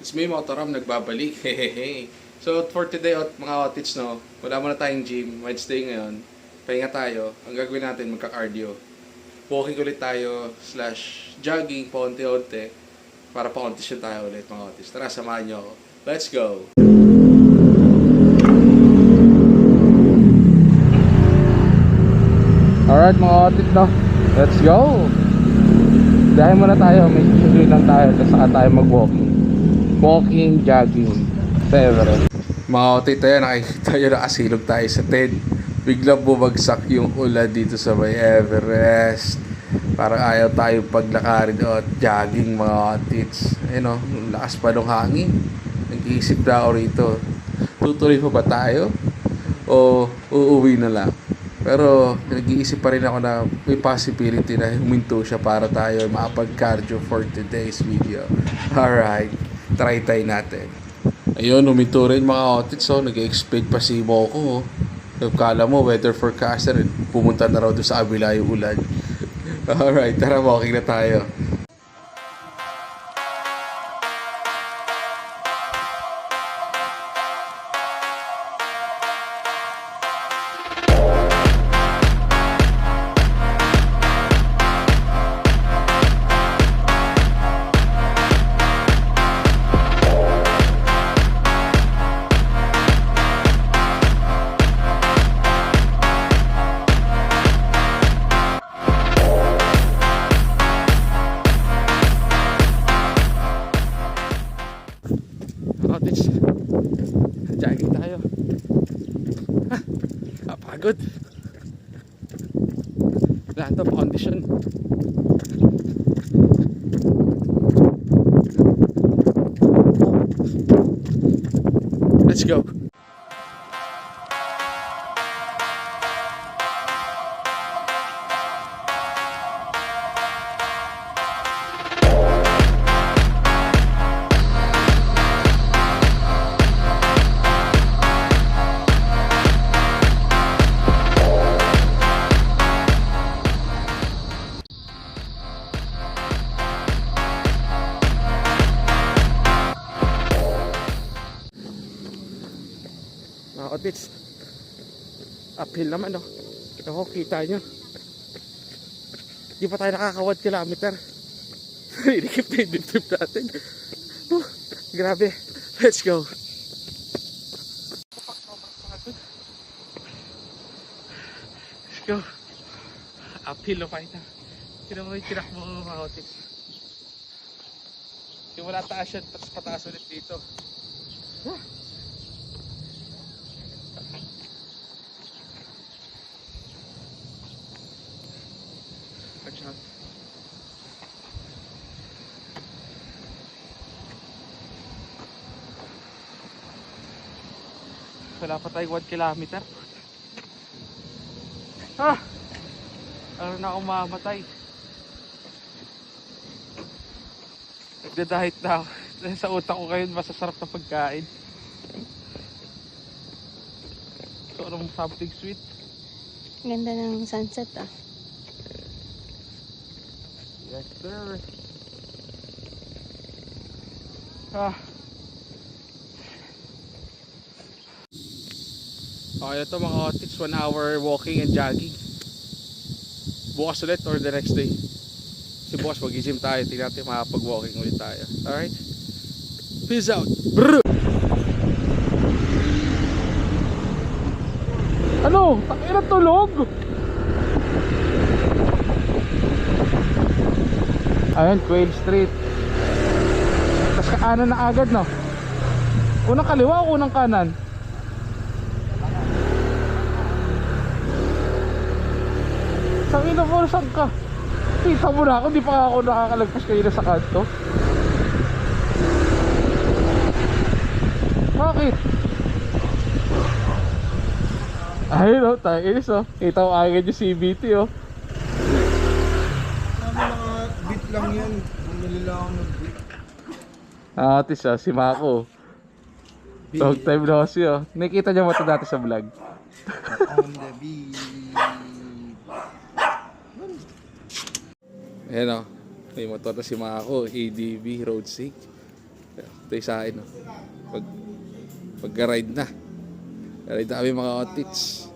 It's me, Motoram, nagbabalik. Hehehe. So, for today, mga otits, no, wala muna tayong gym. Wednesday ngayon. Pahinga tayo. Ang gagawin natin, magka-cardio. Walking ulit tayo, / jogging, paunti-unti. Para pa-condition tayo ulit, mga otits. Tara, samahan nyo ako. Let's go! Alright, mga otits, no. Let's go! Dahil muna tayo, may susunod lang tayo. Tapos saka tayo mag-walking. Walking, jogging, favorite. Mga otit tayo, nakikita nyo nakasilog tayo sa tent. Biglang bumagsak yung ulan dito sa may Everest. Parang ayaw tayo paglakarin o jogging, mga otits. Ayun o, lakas pa ng hangin. Nag-iisip na ako rito. Tutuloy pa ba tayo? O uuwi na lang? Pero nag-iisip pa rin ako na may possibility na huminto siya para tayo makapag-cardio for today's video. Alright, try natin. Ayun, huminto rin mga otits. So, nag-expect pa si Moko. Kala mo, weather forecaster, pumunta na raw doon sa kabila yung ulan. Alright, tara, walking na tayo. Cottage, jogging tayo. Kapagod. Lahat of condition. Let's go. Mga otits, uphill naman, no? Ako, kita nyo, di pa tayo nakaka 1 kilometer. Inikip na yung dip natin. Grabe, let's go. Let's go. Uphill, no? Pakita. Sino mo yung tinakbo mo, mga otits? Yung wala taas yan, tapos pataas ulit dito. Wala pa tayong 1 kilometer. Ano na akong mamatay. Nagdadahit na ako. Sa utak ko ngayon masasarap na pagkain. So anong something sweet? Ganda ng sunset, ah. Yes sir. Okay, ito mga otits, 1 hour walking and jogging. Bukas ulit or the next day. Si boss, mag-gym tayo. Tingnan natin makapag-walking ulit tayo. Alright? Peace out. Brr! Ano? Takina tulog? Ayun, Quail Street. Tapos kanan na agad, no? Unang kaliwa o unang kanan? Sangina mo, saan ka? Kita mo na ako, di pa ako nakakalagpas kayo sa kanto. Bakit? Ayun o, tayo inis o. Kita mo agad yung CBT o. Mga beat lang yan. Bumili lang ako ng beat. Atis o, si Mako. Long time no see o. Nakikita niya mo ito dati sa vlog. On the beat. Ayan o, may motor na si Mako, ADV Road 6. Ito yung sa akin. No? Pag ride na. Ride na kami mga outfits.